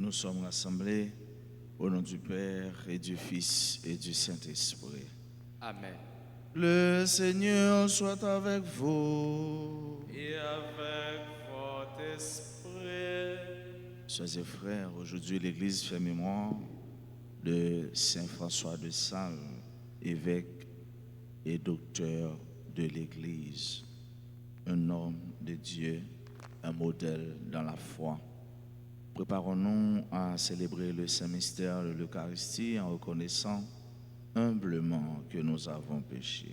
nous sommes rassemblés au nom du Père et du Fils et du Saint-Esprit. Amen. Le Seigneur soit avec vous. Et avec votre esprit. Chers et frères, aujourd'hui l'Église fait mémoire de Saint François de Sales, évêque et docteur de l'Église, un homme de Dieu, un modèle dans la foi. Préparons-nous à célébrer le Saint-Mystère de l'Eucharistie en reconnaissant humblement que nous avons péché.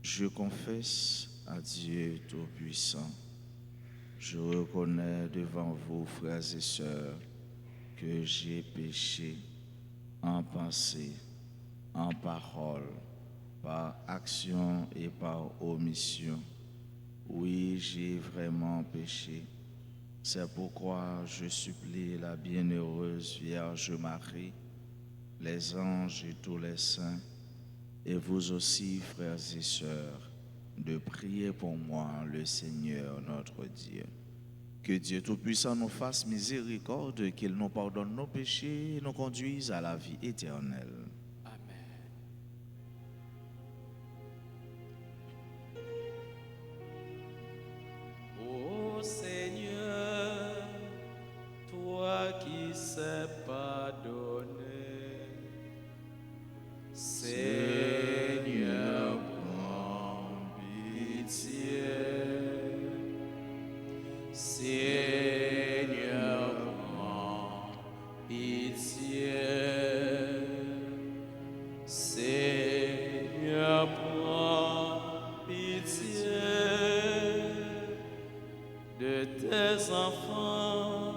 Je confesse à Dieu Tout-Puissant, je reconnais devant vous, frères et sœurs, que j'ai péché en pensée, en parole, par action et par omission. Oui, j'ai vraiment péché. C'est pourquoi je supplie la bienheureuse Vierge Marie, les anges et tous les saints, et vous aussi, frères et sœurs, de prier pour moi, le Seigneur notre Dieu. Que Dieu Tout-Puissant nous fasse miséricorde, qu'il nous pardonne nos péchés et nous conduise à la vie éternelle. Ô Seigneur, toi qui sais pardonner, Seigneur, prends pitié. Seigneur, prends pitié. Seigneur, prends pitié de tes enfants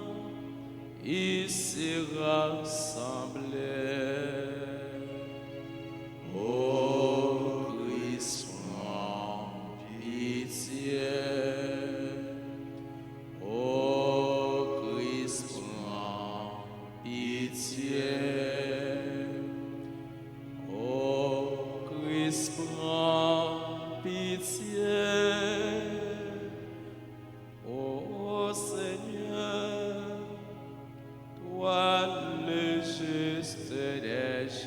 ici rassemblés. Ô Christ, prends pitié. Ô Christ, prends pitié. Ô Christ, prends pitié. Ô Seigneur, toi le juste des justes,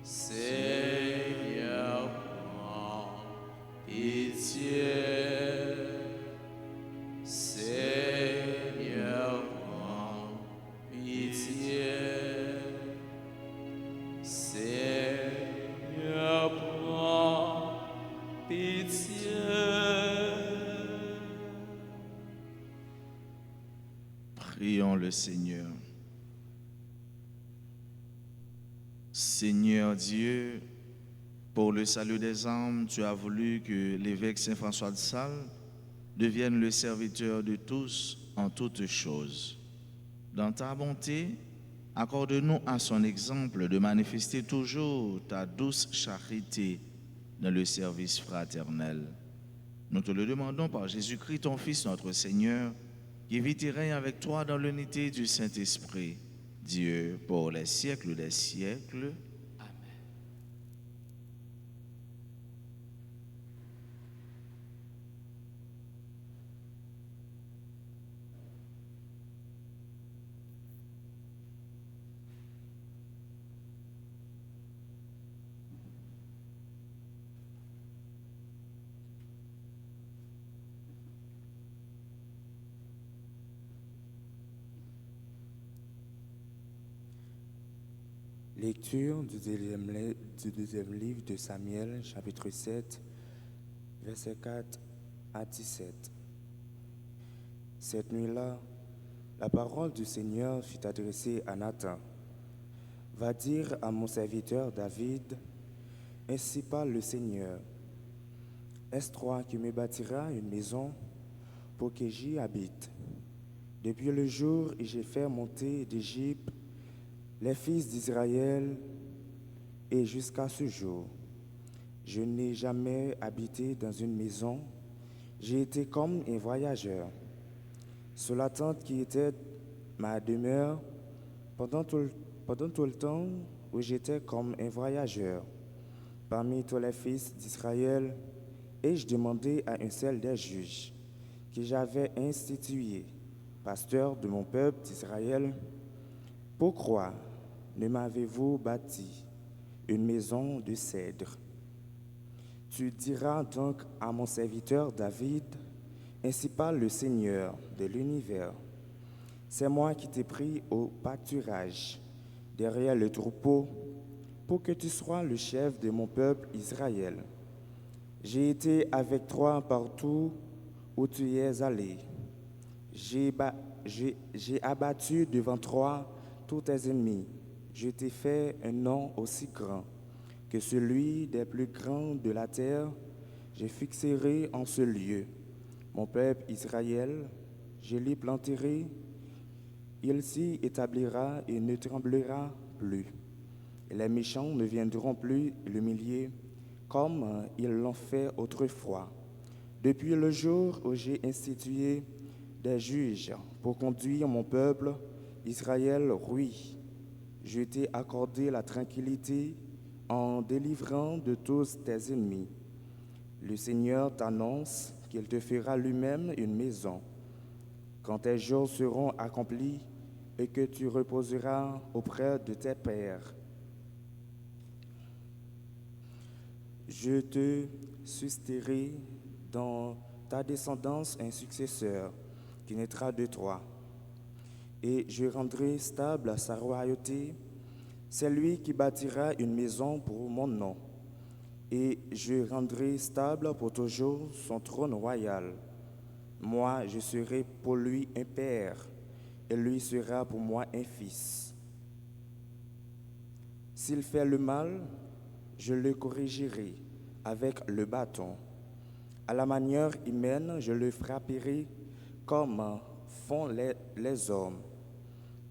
Seigneur, prends pitié. Seigneur, prends pitié. Seigneur, prends pitié. Prions le Seigneur. Seigneur Dieu, pour le salut des âmes, tu as voulu que l'évêque Saint François de Sales devienne le serviteur de tous en toutes choses. Dans ta bonté, accorde-nous à son exemple de manifester toujours ta douce charité dans le service fraternel. Nous te le demandons par Jésus-Christ, ton Fils, notre Seigneur, qui vit et règne avec toi dans l'unité du Saint-Esprit, Dieu, pour les siècles des siècles. Lecture du deuxième livre de Samuel, chapitre 7, versets 4 à 17. Cette nuit-là, la parole du Seigneur fut adressée à Nathan. Va dire à mon serviteur David, ainsi parle le Seigneur. Est-ce toi qui me bâtiras une maison pour que j'y habite? Depuis le jour où j'ai fait monter d'Égypte les fils d'Israël, et jusqu'à ce jour, je n'ai jamais habité dans une maison, j'ai été comme un voyageur. Sur la tente qui était ma demeure, pendant tout le temps où j'étais comme un voyageur, parmi tous les fils d'Israël, ai-je demandé à un seul des juges que j'avais institué, pasteur de mon peuple d'Israël, pourquoi ne m'avez-vous bâti une maison de cèdre? Tu diras donc à mon serviteur David, ainsi parle le Seigneur de l'univers. C'est moi qui t'ai pris au pâturage, derrière le troupeau, pour que tu sois le chef de mon peuple Israël. J'ai été avec toi partout où tu es allé. J'ai abattu devant toi tous tes ennemis. Je t'ai fait un nom aussi grand que celui des plus grands de la terre. Je fixerai en ce lieu mon peuple Israël. Je l'y planterai. Il s'y établira et ne tremblera plus. Et les méchants ne viendront plus l'humilier comme ils l'ont fait autrefois. Depuis le jour où j'ai institué des juges pour conduire mon peuple Israël, oui, je t'ai accordé la tranquillité en délivrant de tous tes ennemis. Le Seigneur t'annonce qu'il te fera lui-même une maison. Quand tes jours seront accomplis et que tu reposeras auprès de tes pères, je te susciterai dans ta descendance un successeur qui naîtra de toi, et je rendrai stable sa royauté. C'est lui qui bâtira une maison pour mon nom, et je rendrai stable pour toujours son trône royal. Moi, je serai pour lui un père, et lui sera pour moi un fils. S'il fait le mal, je le corrigerai avec le bâton. À la manière humaine, je le frapperai comme font les hommes.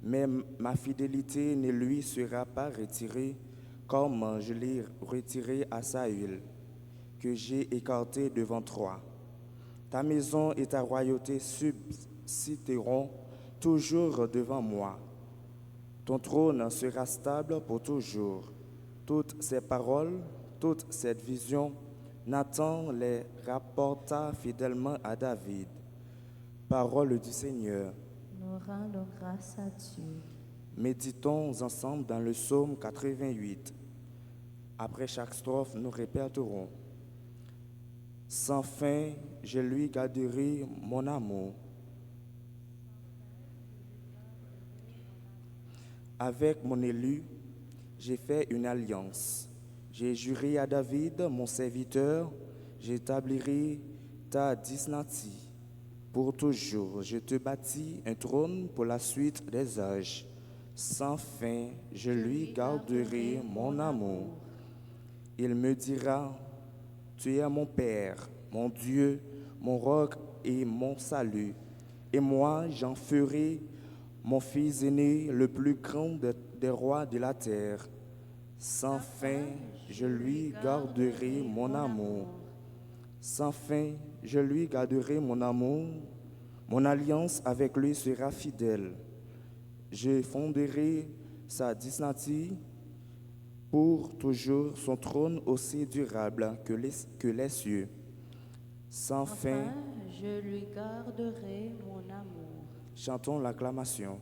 Mais ma fidélité ne lui sera pas retirée comme je l'ai retirée à Saül, que j'ai écarté devant toi. Ta maison et ta royauté subsisteront toujours devant moi. Ton trône sera stable pour toujours. Toutes ces paroles, toute cette vision, Nathan les rapporta fidèlement à David. Parole du Seigneur. Nous rendons grâce à Dieu. Méditons ensemble dans le psaume 88. Après chaque strophe, nous répéterons. Sans fin, je lui garderai mon amour. Avec mon élu, j'ai fait une alliance. J'ai juré à David, mon serviteur, j'établirai ta dynastie. Pour toujours, je te bâtis un trône pour la suite des âges. Sans fin, je lui garderai mon amour. Il me dira, tu es mon Père, mon Dieu, mon roc et mon salut. Et moi, j'en ferai mon fils aîné, le plus grand des rois de la terre. Sans fin, je lui garderai mon amour. Sans fin, je lui garderai mon amour. Mon alliance avec lui sera fidèle. Je fonderai sa dynastie pour toujours, son trône aussi durable que les cieux. Sans fin, je lui garderai mon amour. Chantons l'acclamation.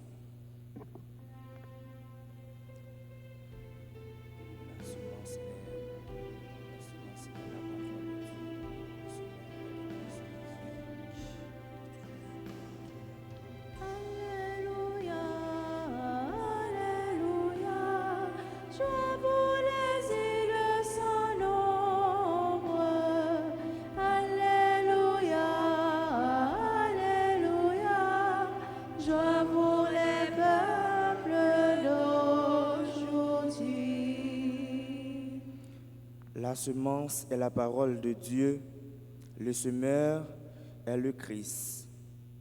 La semence est la parole de Dieu, le semeur est le Christ.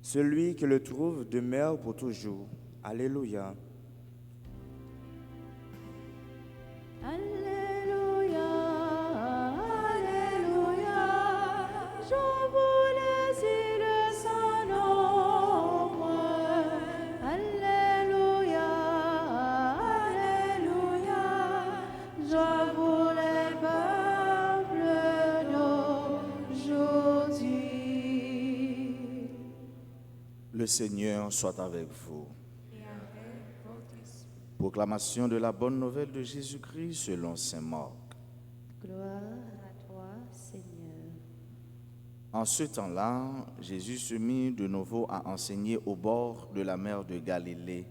Celui qui le trouve demeure pour toujours. Alléluia. Alléluia, Alléluia, je voulais dire son nombre. Alléluia, Alléluia, je voulais peuple d'aujourd'hui. Le Seigneur soit avec vous. et avec votre esprit. Proclamation de la bonne nouvelle de Jésus-Christ selon saint Marc. Gloire à toi, Seigneur. En ce temps-là, Jésus se mit de nouveau à enseigner au bord de la mer de Galilée.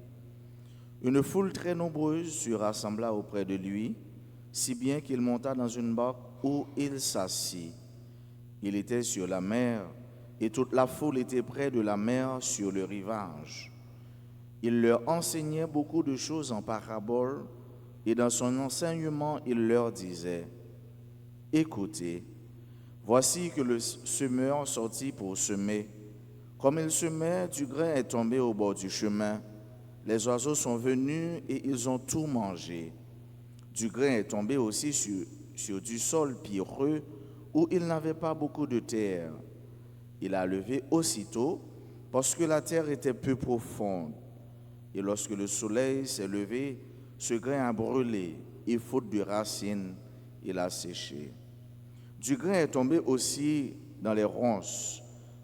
Une foule très nombreuse se rassembla auprès de lui, si bien qu'il monta dans une barque où il s'assit. Il était sur la mer, et toute la foule était près de la mer sur le rivage. Il leur enseignait beaucoup de choses en paraboles, et dans son enseignement, il leur disait, « Écoutez, voici que le semeur sortit pour semer. Comme il semait, du grain est tombé au bord du chemin. Les oiseaux sont venus et ils ont tout mangé. Du grain est tombé aussi sur du sol pierreux où il n'avait pas beaucoup de terre. Il a levé aussitôt parce que la terre était peu profonde. Et lorsque le soleil s'est levé, ce grain a brûlé et faute de racines, il a séché. Du grain est tombé aussi dans les ronces.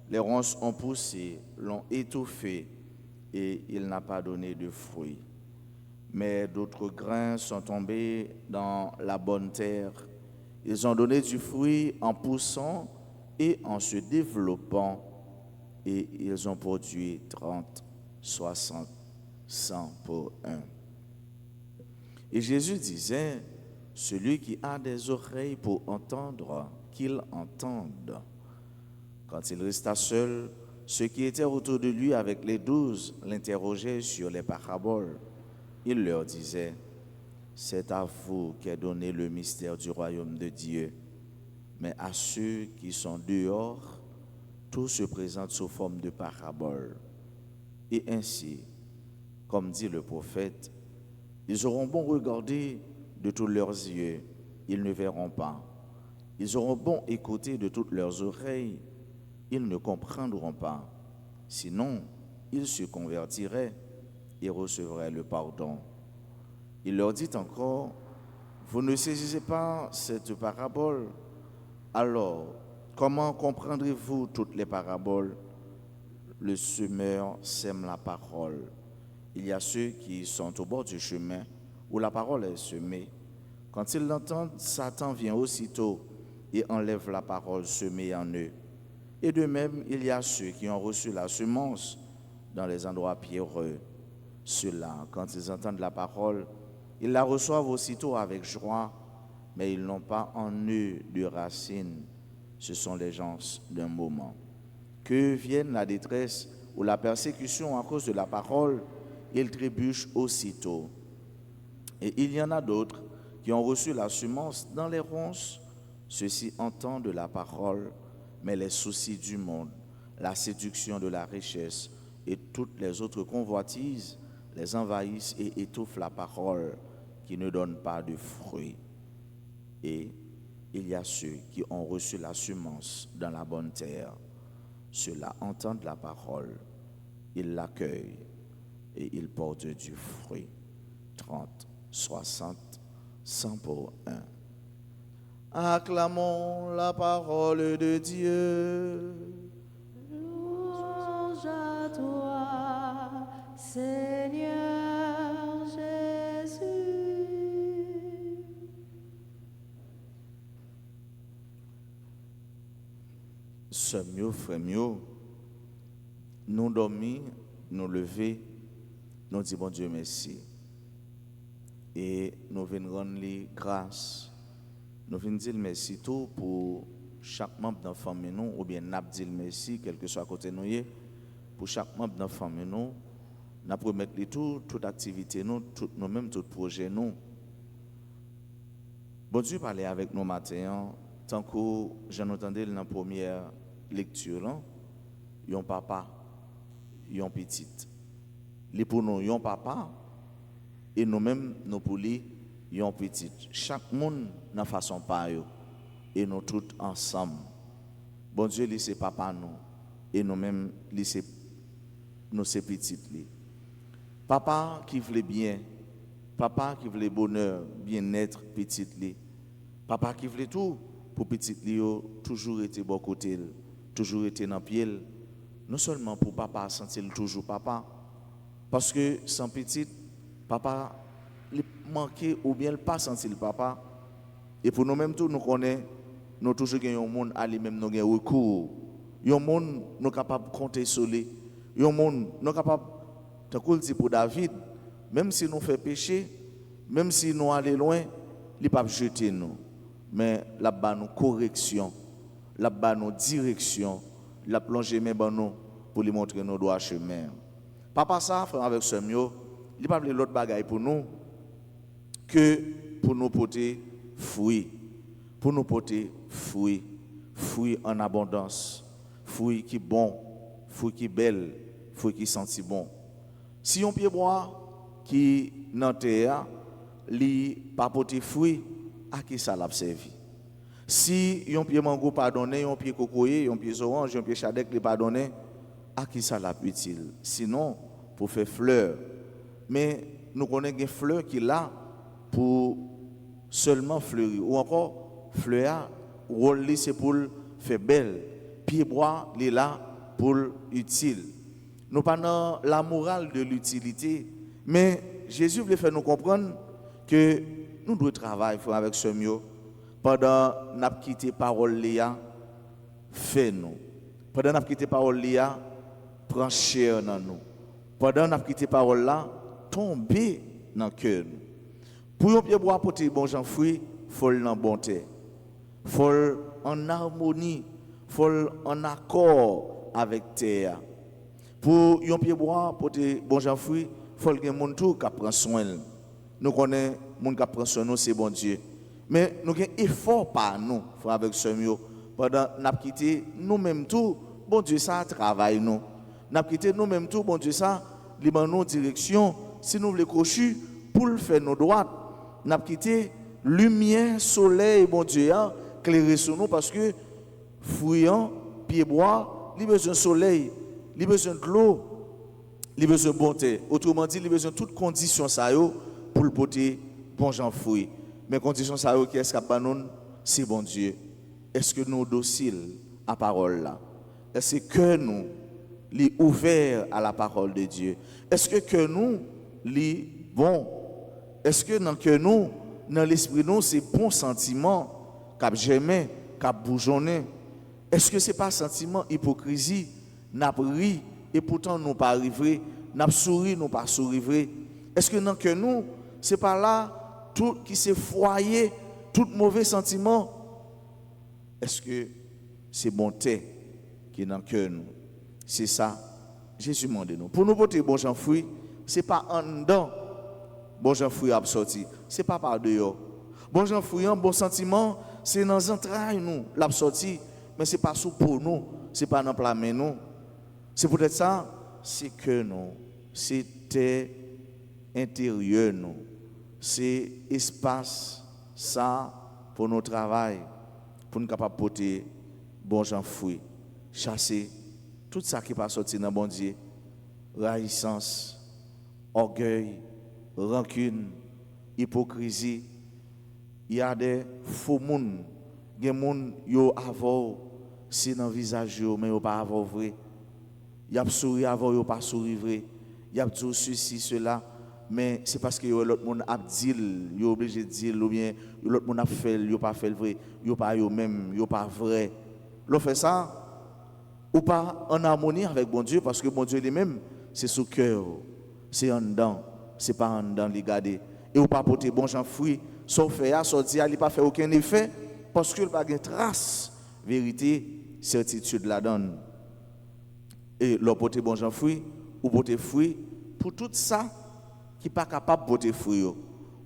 Les ronces ont poussé, l'ont étouffé et il n'a pas donné de fruits. Mais d'autres grains sont tombés dans la bonne terre. Ils ont donné du fruit en poussant et en se développant, et ils ont produit 30, 60, 100 pour un. Et Jésus disait, celui qui a des oreilles pour entendre, qu'il entende. Quand il resta seul, ceux qui étaient autour de lui avec les 12 l'interrogeaient sur les paraboles. Il leur disait, c'est à vous qu'est donné le mystère du royaume de Dieu. Mais à ceux qui sont dehors, tout se présente sous forme de paraboles. Et ainsi, comme dit le prophète, ils auront beau regarder de tous leurs yeux, ils ne verront pas. Ils auront bon écouter de toutes leurs oreilles, ils ne comprendront pas. Sinon, ils se convertiraient et recevraient le pardon. Il leur dit encore, vous ne saisissez pas cette parabole, alors comment comprendrez-vous toutes les paraboles? Le semeur sème la parole. Il y a ceux qui sont au bord du chemin où la parole est semée. Quand ils l'entendent, Satan vient aussitôt et enlève la parole semée en eux. Et de même, il y a ceux qui ont reçu la semence dans les endroits pierreux. Ceux-là, quand ils entendent la parole, ils la reçoivent aussitôt avec joie, mais ils n'ont pas en eux de racines. Ce sont les gens d'un moment. Que vienne la détresse ou la persécution à cause de la parole, ils trébuchent aussitôt. Et il y en a d'autres qui ont reçu la semence dans les ronces. Ceux-ci entendent la parole, mais les soucis du monde, la séduction de la richesse et toutes les autres convoitises les envahissent et étouffent la parole qui ne donne pas de fruits. Et il y a ceux qui ont reçu la semence dans la bonne terre. Ceux-là entendent la parole, ils l'accueillent et ils portent du fruit. 30, 60, 100 pour un. Acclamons la parole de Dieu. Louange à toi, Seigneur Jésus. Sœurs mieux, frères mieux, nous dormir, nous lever, nous disons bon Dieu merci. Et nous venons rendre lui grâce. Nous venons dire merci tout pour chaque membre de la famille, nous, ou bien nous dire merci, quel que soit côté nous, pour chaque membre de la famille, nous promettons tout, toute activité, nous, tout nous-mêmes, tout projet, nous. Bon Dieu parlait avec nous matin, tant que j'en entendais dans la première lecture, yon papa, yon petite. Les pour nous, yon papa, et nous-mêmes, nous pour lui, yon petite. Chaque monde n'a façon pas yo, et nous tous ensemble. Bon Dieu, lui c'est papa nous, et nous-mêmes, lui c'est nous c'est petite lui. Papa qui voulait bien, papa qui voulait bonheur, bien-être, petite lui. Papa qui voulait tout pour petite lui, toujours été bon côté, toujours été dans pied. non seulement pour papa sentir toujours papa, parce que sans petit, papa il manquait ou bien il pas sentir le papa. Et pour nous-mêmes, nous connaissons, nous toujours un monde à lui-même, nous avons recours. Un monde, nous sommes capables de compter sur lui. Un monde, nous sommes capables, tant qu'on dit pour David, même si nous faisons péché, même si nous allons loin, il ne peut pas jeter nous. Mais la bas nous correction, la bas nous direction, la plonger même nous pour lui montrer nos droits chemin. Papa ça, frère avec ce mieux, il pas de l'autre bagaille pour nous que pour nous porter fruits, pour nous porter fruits, fruits en abondance, fruits qui bon, fruits qui belle, fruits qui sentent bon. Si on pied bois qui dans terre, li pas porter fruits, à qui ça l'a servi? Si yon pied mango pardonné, yon pied cocoyer, yon pied orange, yon pied chadek li pardonné, à qui ça l'a utile? Sinon pour faire fleur. Mais nous connaissons des fleurs qui là pour seulement fleurir ou encore fleur rôle c'est pour faire belle, pied bois li là pour utile. Nous pas dans la morale de l'utilité, mais Jésus voulait faire nous comprendre que nous devons travailler avec ce mieux pendant n'a quitté parole lia fait nous pendant n'a quitté parole lia prend chair dans nous pendant n'a quitté parole là tomber dans cœur nous pour un pied bois porter bon gens fruit faut dans bonté faut en harmonie faut en accord avec terre pour un pied bois porter bon gens fruit faut que monde tout qui prend soin nous connaissons monde qui prend soin nous c'est bon Dieu. Mais nous avons un effort par nous, frère avec ce mieux. Pendant que nous avons quitté nous-mêmes tout, bon Dieu, ça travaille nous. Nous avons quitté nous-mêmes tout, bon Dieu, ça, libre nos direction. Si nous voulons crocher pour le faire nos droites, nous avons quitté lumière, soleil, bon Dieu, éclairer sur nous parce que fouillant, pied bois, il a besoin de soleil, il a besoin de l'eau, il a besoin de bonté. Autrement dit, il a besoin de toutes conditions pour le porter bon gens fruit. Mais condition ça qui est nous, c'est bon Dieu. Est-ce que nous dociles à la parole là? Est-ce que nous li ouverts à la parole de Dieu? Est-ce que nous li bon? Est-ce que dans que nous dans l'esprit nous c'est bon sentiment cap jamais cap bougeonner? Est-ce que c'est pas sentiment hypocrisie n'a ri et pourtant nous pas arrivé, n'a souri nous pas sourire? Est-ce que dans que nous c'est pas là tout qui s'est foyé, tout mauvais sentiment, est-ce que c'est bonté qui est dans le cœur nous? C'est ça, Jésus m'a demandé nous. Pour nous porter bon gens fruit, ce n'est pas en dedans, bon gens fruit à sortir, ce n'est pas par dehors. Bon gens fruit, bon sentiment, c'est dans les entrailles nous, l'a sorti, mais ce n'est pas sous pour nous, ce n'est pas dans la main nous. C'est peut-être ça, c'est que nous, c'était intérieur nous. C'est espace ça pour nos travail pour nous capable porter bon gens fruit chasser tout ça qui pas sorti dans bon Dieu raïssance orgueil rancune hypocrisie il y a des faux monde des monde yo avant c'est dans visage yo mais yo pas avant vrai y a souri avant yo pas souri vrai y a dit ceci cela mais c'est parce que l'autre monde a dit, il est obligé de dire, ou bien l'autre monde a fait, il n'a pas fait le vrai, il n'a pas eux-mêmes, il n'a pas vrai. L'on fait ça, ou pas en harmonie avec bon Dieu, parce que bon Dieu lui-même, c'est sous cœur, c'est en dedans, c'est pas en dedans, les garder. Et ou pas porter bon gens fruit, sauf faire, sortir, il n'a pas fait aucun effet, parce qu'il n'a pas de trace, vérité, certitude la donne. Et leur porter bon gens fruit, ou porter fruit, pour tout ça, qui n'est pas capable de porter fruit,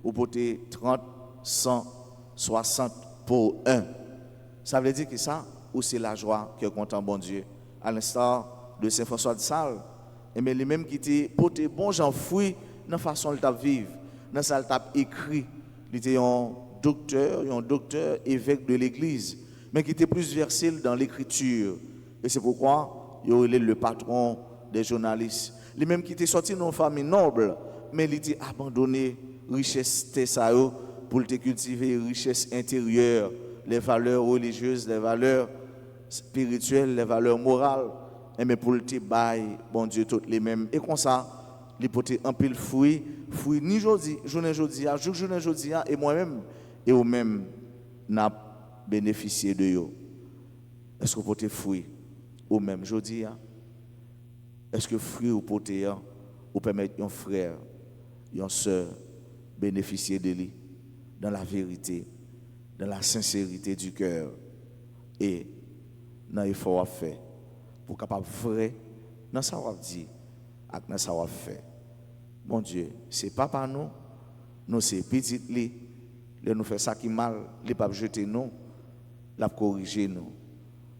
ou porter 30, 100, 60 pour un. Ça veut dire que ça, ou c'est la joie qui est content, bon Dieu. À l'instar de Saint François de Sales, et mais lui-même qui était porté bon gens fruit, dans la façon dont il vivre, dans ça il a écrit. Il était un docteur, évêque de l'église, mais qui était plus versé dans l'écriture. Et c'est pourquoi il est le patron des journalistes. Lui-même qui était sorti d'une famille noble, mais il était abandonné richesse tessayo pour le cultiver richesse intérieure, les valeurs religieuses, les valeurs spirituelles, les valeurs morales. mais pour le te bail, bon Dieu, toutes les mêmes. Et comme ça, il peut en pile fruit ni journée jodi, journée jodi et moi-même, et ou même, n'a bénéficié de yo. Est-ce que vous pouvez fruit ou même jodi? Est-ce que fruit ou poté ou permettre un frère, une soeur bénéficier de lui dans la vérité, dans la sincérité du cœur et dans l'effort à faire pour capable vrai dans ça va dire et dans ça va faire. Mon Dieu, c'est pas par nous c'est petit li, nous fait ça qui mal, les pas jeter nous, la corriger nous,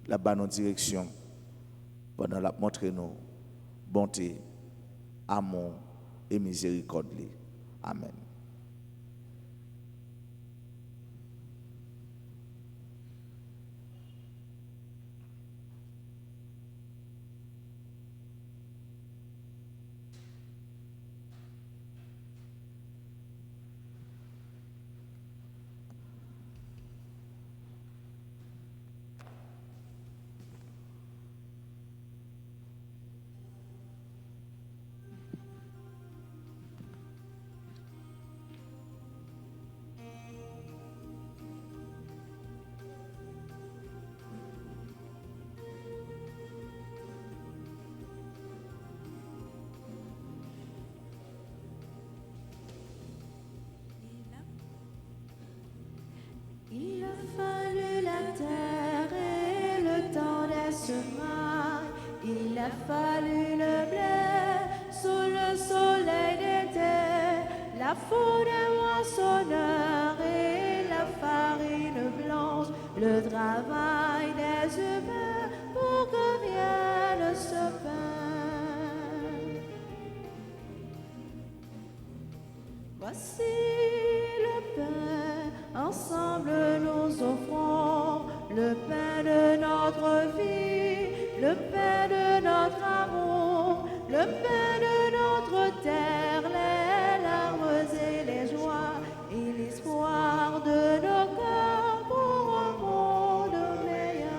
la ba nos direction pendant la montrer nous bonté, amour et miséricorde. Amen. Il a fallu la terre et le temps des semailles. Il a fallu le blé sous le soleil d'été, la faune des moissonneurs et la farine blanche, le travail des humains pour que vienne ce pain. Voici le pain, ensemble nous offrons le pain de notre vie, le pain de notre amour, le pain de notre terre, les larmes et les joies et l'espoir de nos cœurs pour un monde meilleur.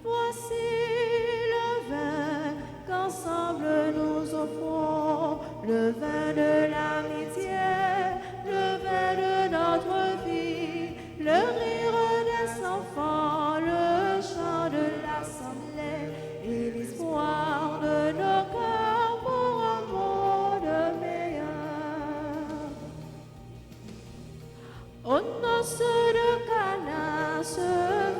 Voici le vin qu'ensemble nous offrons, le vin de l'amitié, le vin de notre vie, le rire des enfants, le chant de l'assemblée et l'espoir de nos cœurs pour un monde meilleur. Aux noces de Cana, ce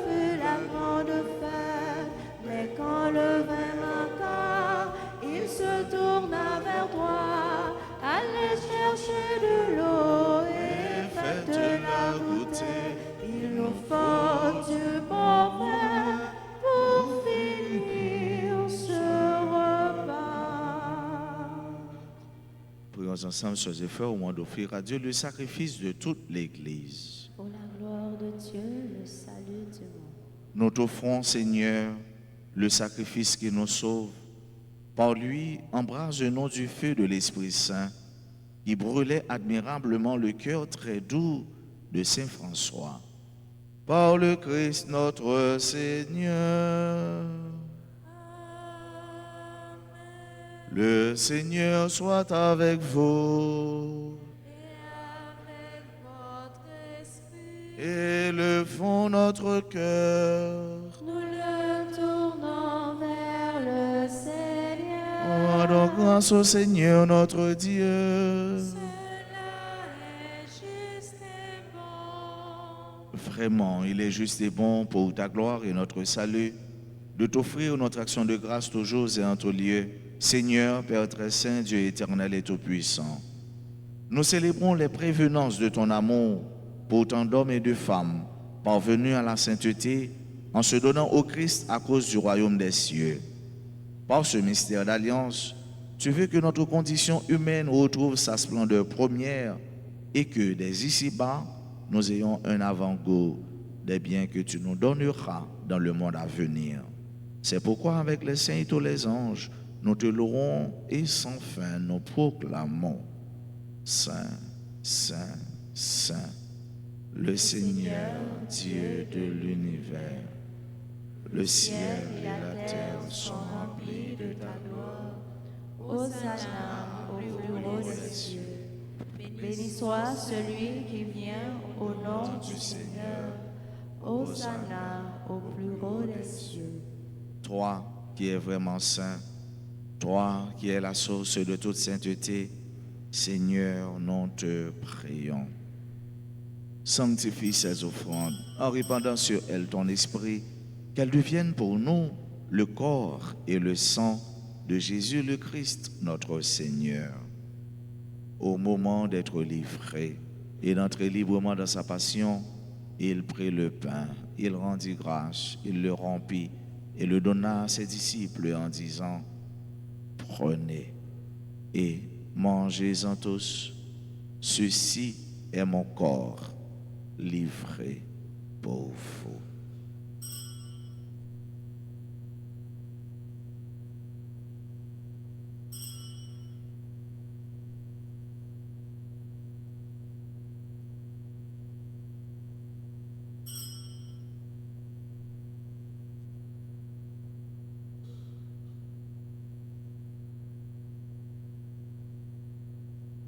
fut la grande fête, mais quand le vin manqua, il se tourna vers toi. Allez chercher de l'eau et faites-la goûter. Il nous faut du bon vin pour finir ce repas. Prions ensemble, sœurs et frères, au moment d'offrir à Dieu le sacrifice de toute l'Église. Pour la gloire de Dieu, le salut du monde. Nous t'offrons, Seigneur, le sacrifice qui nous sauve. Par lui, embrase-nous du feu de l'Esprit Saint, qui brûlait admirablement le cœur très doux de Saint François. Par le Christ notre Seigneur. Le Seigneur soit avec vous. Élevons notre cœur. Nous le tournons vers le Seigneur. Rendons grâce au Seigneur notre Dieu. Cela est juste et bon. Vraiment, il est juste et bon pour ta gloire et notre salut de t'offrir notre action de grâce toujours et en tout lieu. Seigneur, Père très saint, Dieu éternel et tout-puissant, nous célébrons les prévenances de ton amour pour tant d'hommes et de femmes parvenus à la sainteté en se donnant au Christ à cause du royaume des cieux. Par ce mystère d'alliance, tu veux que notre condition humaine retrouve sa splendeur première et que dès ici-bas, nous ayons un avant-goût des biens que tu nous donneras dans le monde à venir. C'est pourquoi avec les saints et tous les anges, nous te louerons et sans fin nous proclamons: Saint, Saint, Saint, le Seigneur Dieu de l'univers. Le ciel et la terre sont remplis de ta gloire. Hosanna au plus haut des cieux. Béni soit celui qui vient au nom du Seigneur. Hosanna au plus haut des cieux. Toi qui es vraiment saint, toi qui es la source de toute sainteté, Seigneur, nous te prions. Sanctifie ces offrandes en répandant sur elles ton esprit, qu'elles deviennent pour nous le corps et le sang de Jésus le Christ, notre Seigneur. Au moment d'être livré et d'entrer librement dans sa passion, il prit le pain, il rendit grâce, il le rompit et le donna à ses disciples en disant, « Prenez et mangez-en tous, ceci est mon corps livré pour vous. »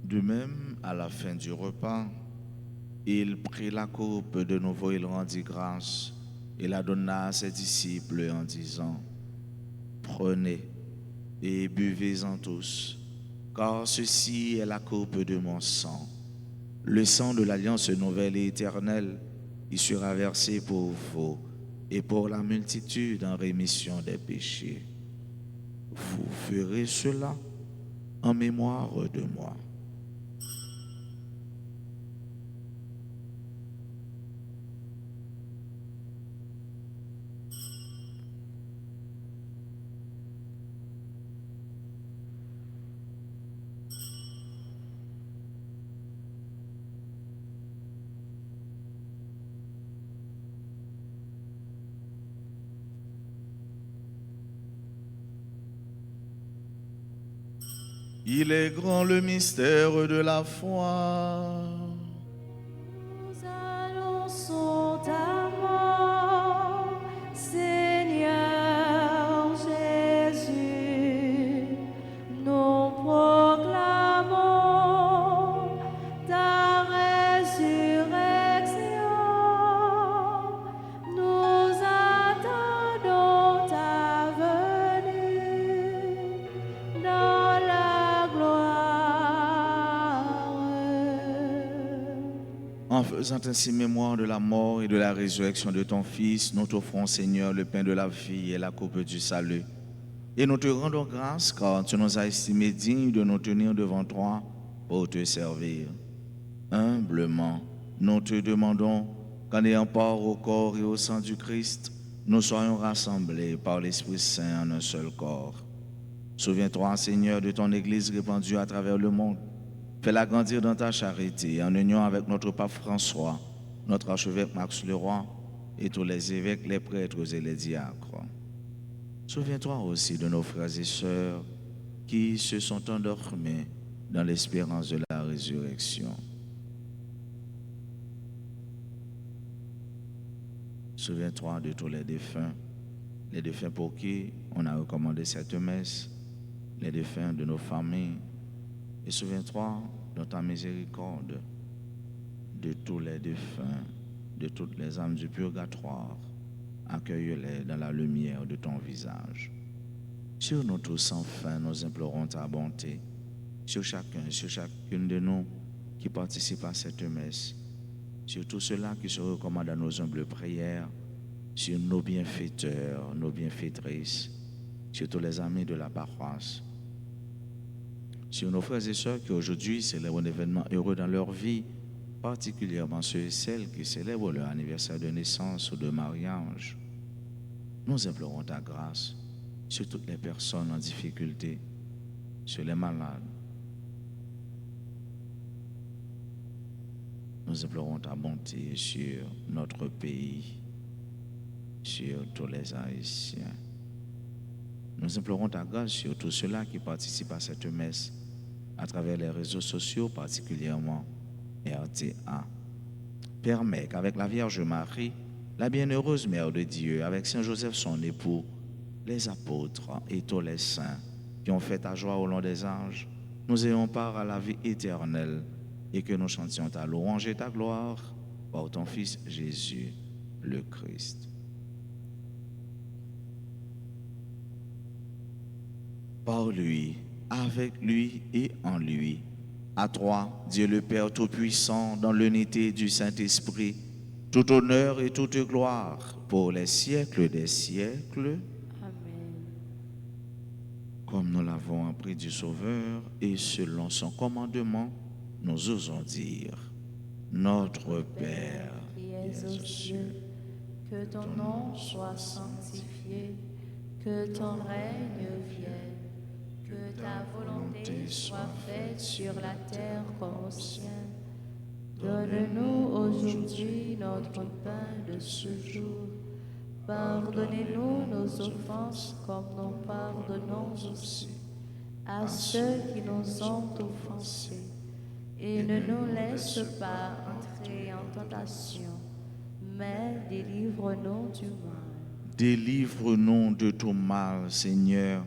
De même, à la fin du repas, il prit la coupe, de nouveau il rendit grâce et la donna à ses disciples en disant, « Prenez et buvez-en tous, car ceci est la coupe de mon sang, le sang de l'alliance nouvelle et éternelle, qui sera versé pour vous et pour la multitude en rémission des péchés. Vous ferez cela en mémoire de moi. » Il est grand le mystère de la foi. Nous annonçons ta mort, Seigneur Jésus. Nous proclamons ta résurrection. Nous attendons ta venue dans la gloire. En faisant ainsi mémoire de la mort et de la résurrection de ton Fils, nous t'offrons, Seigneur, le pain de la vie et la coupe du salut. Et nous te rendons grâce car tu nous as estimés dignes de nous tenir devant toi pour te servir. Humblement, nous te demandons qu'en ayant part au corps et au sang du Christ, nous soyons rassemblés par l'Esprit Saint en un seul corps. Souviens-toi, Seigneur, de ton Église répandue à travers le monde. Fais-la grandir dans ta charité, en union avec notre pape François, notre archevêque Max Leroy et tous les évêques, les prêtres et les diacres. Souviens-toi aussi de nos frères et sœurs qui se sont endormis dans l'espérance de la résurrection. Souviens-toi de tous les défunts pour qui on a recommandé cette messe, les défunts de nos familles. Et souviens-toi dans ta miséricorde de tous les défunts, de toutes les âmes du purgatoire. Accueille-les dans la lumière de ton visage. Sur nous tous, enfin, nous implorons ta bonté. Sur chacun, sur chacune de nous qui participe à cette messe. Sur tous ceux-là qui se recommandent à nos humbles prières. Sur nos bienfaiteurs, nos bienfaitrices. Sur tous les amis de la paroisse. Sur nos frères et sœurs qui aujourd'hui célèbrent un événement heureux dans leur vie, particulièrement ceux et celles qui célèbrent leur anniversaire de naissance ou de mariage. Nous implorons ta grâce sur toutes les personnes en difficulté, sur les malades. Nous implorons ta bonté sur notre pays, sur tous les Haïtiens. Nous implorons ta grâce sur tous ceux-là qui participent à cette messe à travers les réseaux sociaux, particulièrement RTA. Permets qu'avec la Vierge Marie, la la bienheureuse Mère de Dieu, avec Saint Joseph son époux, les apôtres et tous les saints qui ont fait ta joie au long des âges, nous ayons part à la vie éternelle et que nous chantions ta louange et ta gloire par ton Fils Jésus, le Christ. Par lui, avec lui et en lui, à toi, Dieu le Père Tout-Puissant, dans l'unité du Saint-Esprit, tout honneur et toute gloire pour les siècles des siècles. Amen. Comme nous l'avons appris du Sauveur et selon son commandement, nous osons dire, Notre Père, qui es aux cieux, que ton nom soit sanctifié, que ton règne vienne, que ta volonté soit faite sur la terre comme au ciel. Donne-nous aujourd'hui notre pain de ce jour. Pardonnez-nous nos offenses comme nous pardonnons aussi à ceux qui nous ont offensés. Et ne nous laisse pas entrer en tentation, mais délivre-nous du mal. délivre-nous de tout mal, Seigneur,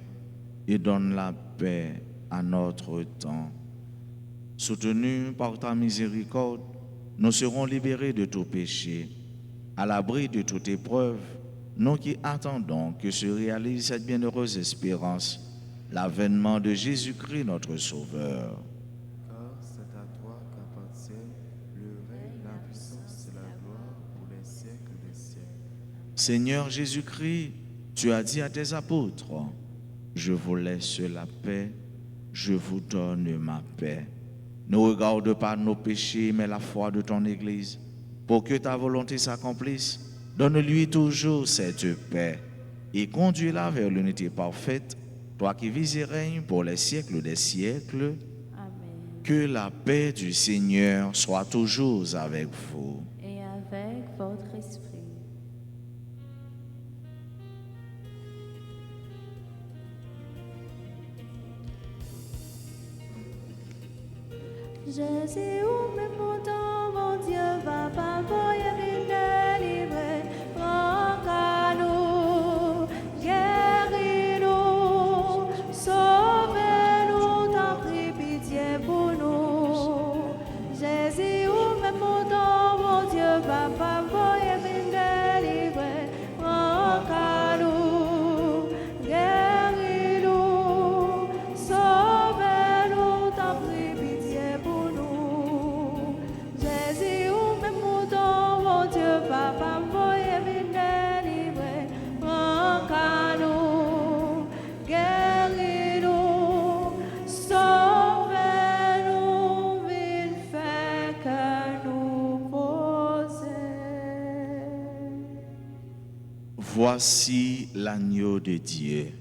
et donne la paix à notre temps. Soutenus par ta miséricorde, nous serons libérés de tout péché, à l'abri de toute épreuve, nous qui attendons que se réalise cette bienheureuse espérance, l'avènement de Jésus-Christ notre Sauveur. Car c'est à toi qu'appartient le règne, la puissance et la gloire pour les siècles des siècles. Seigneur Jésus-Christ, tu as dit à tes apôtres, je vous laisse la paix, je vous donne ma paix. Ne regarde pas nos péchés, mais la foi de ton Église. Pour que ta volonté s'accomplisse, donne-lui toujours cette paix et conduis-la vers l'unité parfaite, toi qui vis et règnes pour les siècles des siècles. Amen. Que la paix du Seigneur soit toujours avec vous. Et avec votre esprit. Jésus, où même mon temps, mon Dieu, va pas voyer délivrer, prends qu'à nous, guéris-nous, sauvez-nous, t'en prie, pitié pour nous. Jésus, où même mon temps, mon Dieu, va pas voyer délivrer, prends qu'à nous, guéris-nous, sauvez-nous, t'en prie, pitié pour nous. Jésus, où même mon temps, mon Dieu, papa, voyez délivrer, prends qu'à nous, guéris-nous, sauvez-nous, vil fait que nous poser. Voici l'agneau de Dieu.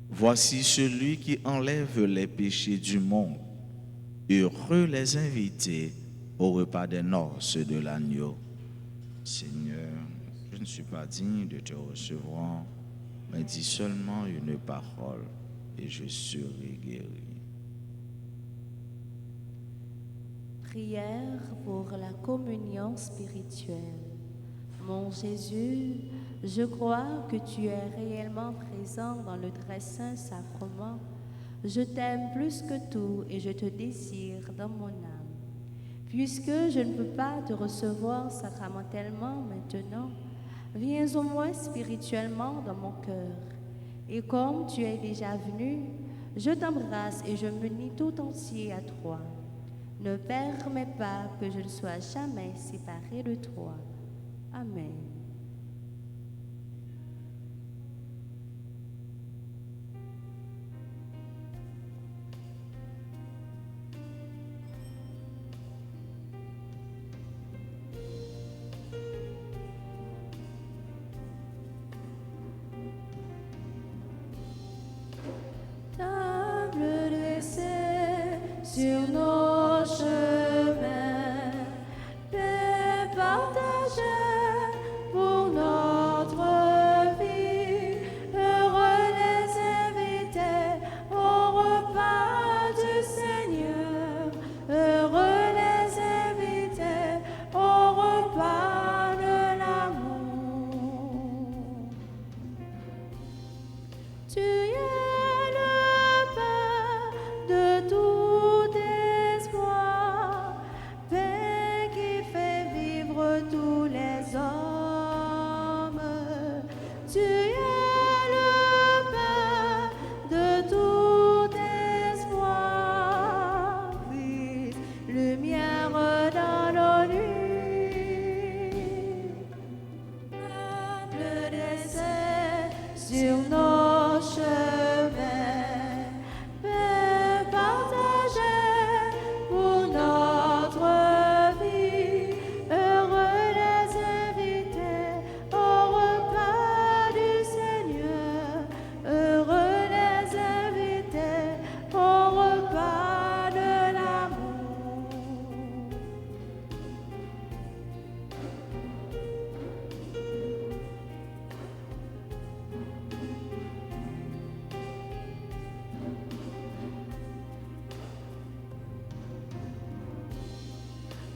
Voici celui qui enlève les péchés du monde. Heureux les invités au repas des noces de l'agneau. Seigneur, je ne suis pas digne de te recevoir, mais dis seulement une parole et je serai guéri. Prière pour la communion spirituelle. Mon Jésus, je crois que tu es réellement présent dans le très saint sacrement. Je t'aime plus que tout et je te désire dans mon âme. Puisque je ne peux pas te recevoir sacramentellement maintenant, viens au moins spirituellement dans mon cœur. Et comme tu es déjà venu, je t'embrasse et je me nie tout entier à toi. Ne permets pas que je ne sois jamais séparé de toi. Amen. Table dressée sur nos chemins, paix partagée pour Tu es le Père de tout espoir, Père qui fait vivre tous les hommes. Tu es le Père de tout espoir, Christ, lumière dans nos nuits. Le désert sur nos chemins, Père partagé pour notre vie. Heureux les invités au repas du Seigneur. Heureux les invités au repas de l'amour.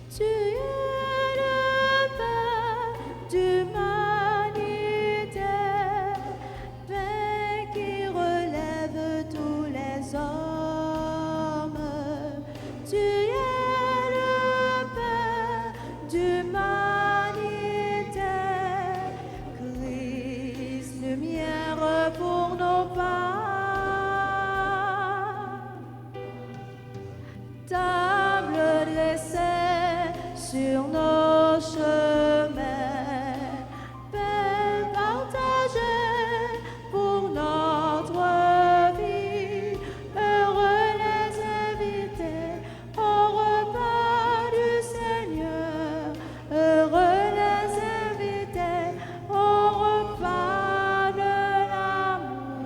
Tu es le Père d'humanité, Père qui relève tous les hommes. Tu es le Père d'humanité, Christ, lumière pour nos pas. Table dressée sur nos chemins, Père partagé pour notre vie. Heureux les invités au repas du Seigneur. Heureux les invités au repas de l'amour.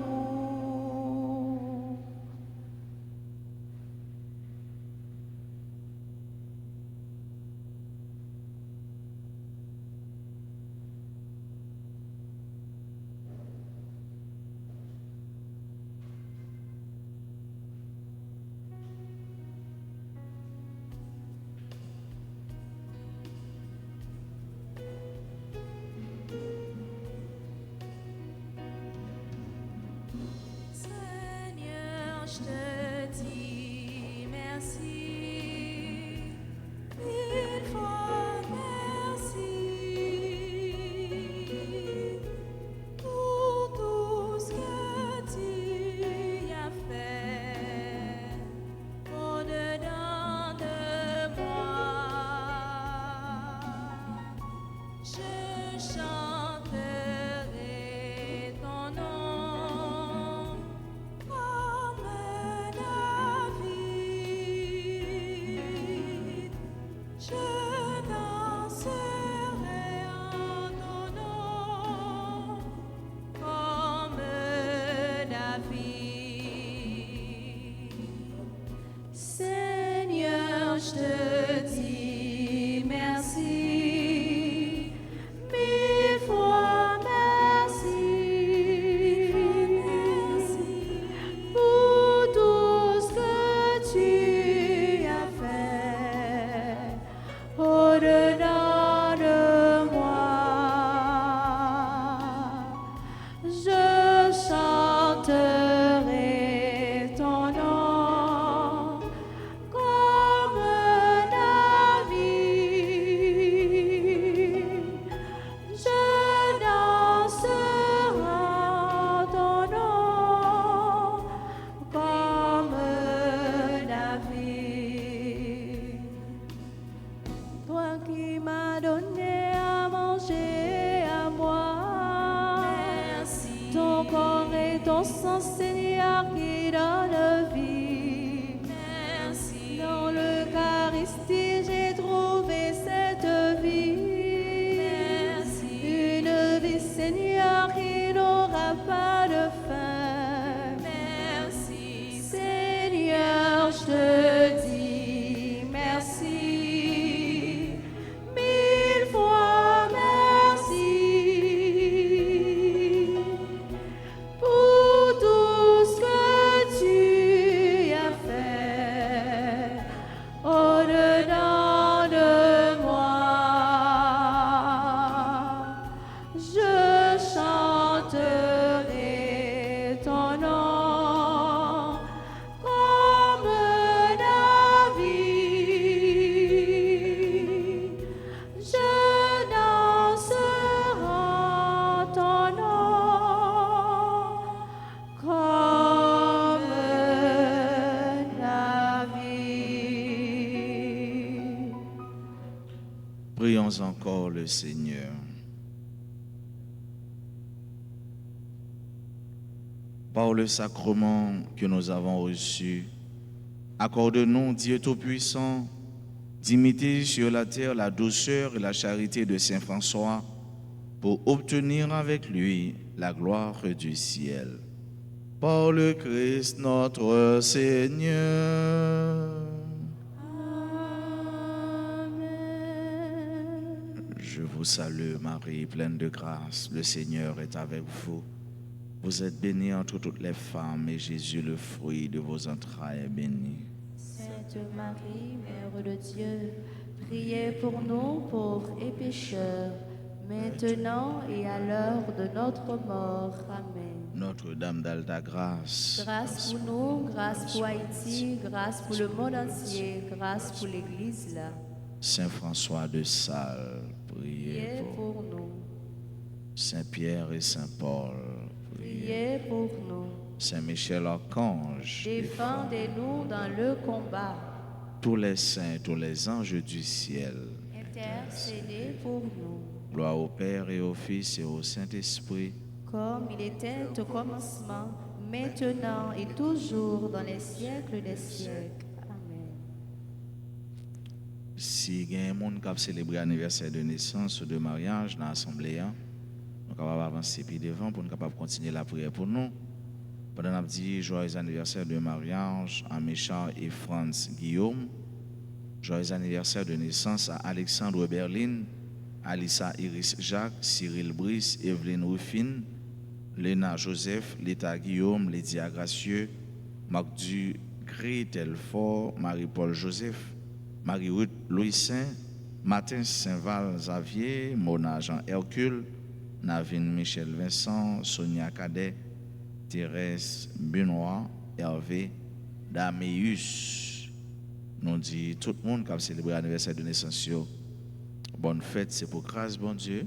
Seigneur, je te dis merci, mille fois merci pour tout ce que tu as fait au-dedans de moi. Je chanterai ton nom comme David. Je danserai en ton nom comme David. Seigneur, je te dis merci, mille fois merci pour tout ce que tu as fait au-dedans de moi. Je chanterai ton nom comme David. Je danserai en ton nom comme David. Toi qui m'as donné à manger, à boire, merci. Ton corps et ton sang, Seigneur, qui donne vie. Merci. Dans l'Eucharistie, j'ai trouvé cette vie. Merci. Une vie, Seigneur, qui n'aura pas de fin. Merci. Seigneur, je te dis merci, mille fois merci pour tout ce que tu as fait au-dedans de moi. Je chanterai ton encore le Seigneur. Par le sacrement que nous avons reçu, accorde-nous, Dieu Tout-Puissant, d'imiter sur la terre la douceur et la charité de Saint François pour obtenir avec lui la gloire du ciel. Par le Christ notre Seigneur. Je vous salue Marie, pleine de grâce, le Seigneur est avec vous. Vous êtes bénie entre toutes les femmes et Jésus, le fruit de vos entrailles, est béni. Sainte Marie, Mère de Dieu, priez pour nous pauvres et pécheurs, maintenant et à l'heure de notre mort. Amen. Notre-Dame d'Alta Grâce, Grâce pour nous, grâce pour Haïti, grâce pour le monde entier, grâce pour l'Église là. Saint François de Sales, priez Priez pour pour nous, Saint Pierre et Saint Paul, priez pour nous. Saint Michel Archange, Défendez-nous dans le combat. tous les saints, tous les anges du ciel. Intercédez pour nous. Gloire au Père et au Fils et au Saint-Esprit. Comme il était au commencement, maintenant et toujours dans les siècles des siècles. Amen. Si il y a un monde qui a célébré l'anniversaire de naissance ou de mariage dans l'Assemblée, nous sommes capables d'avancer puis devant pour nous capables de continuer la prière pour nous. Pendant qu'on dit joyeux anniversaire de mariage à Méchant et Franz Guillaume, joyeux anniversaire de naissance à Alexandre Berlin, Alissa Iris Jacques, Cyril Brice, Evelyne Ruffin, Léna Joseph, Léta Guillaume, Lydia Gracieux, Marc Dugré Telfort, Marie-Paul Joseph, Marie-Ruth Louis Saint, Martin Saint-Val Xavier, Mona Jean Hercule, Navine Michel Vincent, Sonia Cadet, Thérèse Benoît, Hervé Daméus. Nous dit tout le monde qui a célébré l'anniversaire de naissance. Bonne fête, c'est pour grâce, bon Dieu.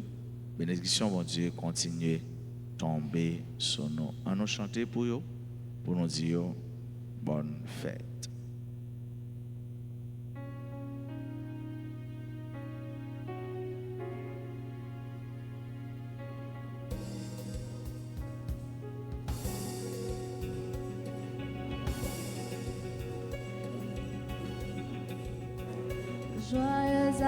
Bénédiction, bon Dieu, continuez tomber sur nous. On nous chanter pour eux, pour nous dire bonne fête. Joyeux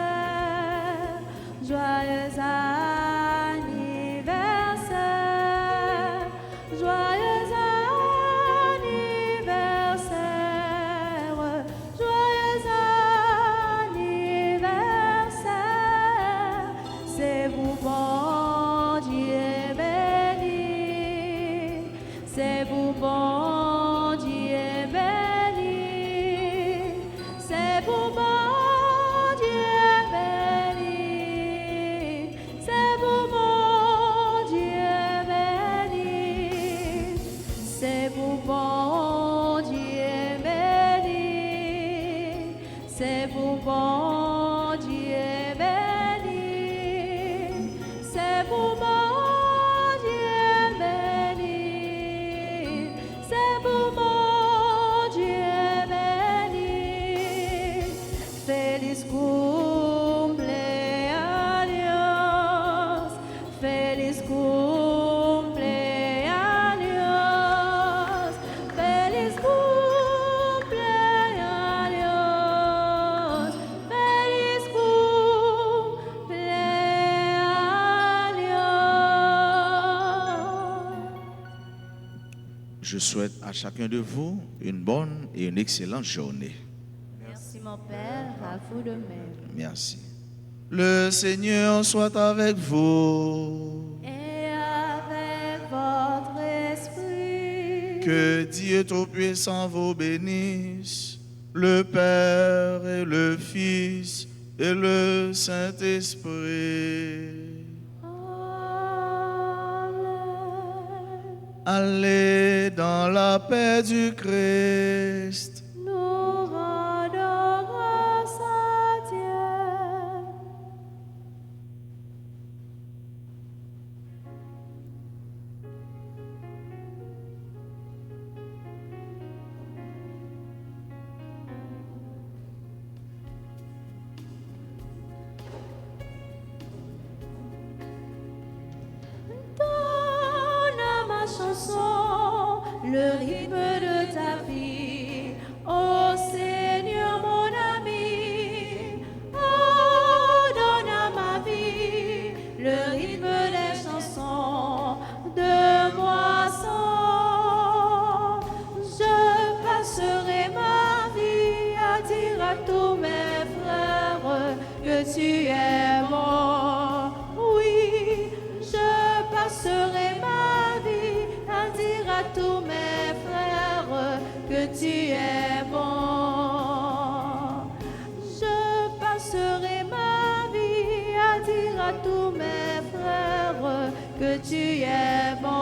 anniversaire, joyeux anniversaire, joyeux anniversaire, joyeux anniversaire. C'est vous, bon Dieu béni, c'est vous, bon Dieu béni. C'est pour bon Dieu béni, c'est pour bon Dieu béni, c'est pour bon Dieu béni, c'est pour bon Dieu béni, c'est pour bon Dieu béni, c'est pour bon Dieu béni. Feliz cumpleaños, feliz cumpleaños, feliz cumpleaños, feliz cumpleaños. Je souhaite à chacun de vous une bonne et une excellente journée. Merci mon Père, à vous de même. Merci. Le Seigneur soit avec vous. Et avec votre esprit. Que Dieu Tout-Puissant vous bénisse, le Père et le Fils et le Saint-Esprit. Amen. Allez dans la paix du Christ. Nous rendons grâce à Dieu. le rythme de ta vie. Oh Seigneur mon ami, oh donne à ma vie le rythme des chansons de moisson. Je passerai ma vie à dire à tous mes frères que tu es bon. Oui, je passerai ma vie à dire à tous mes frères que tu es bon. Je passerai ma vie à dire à tous mes frères que tu es bon.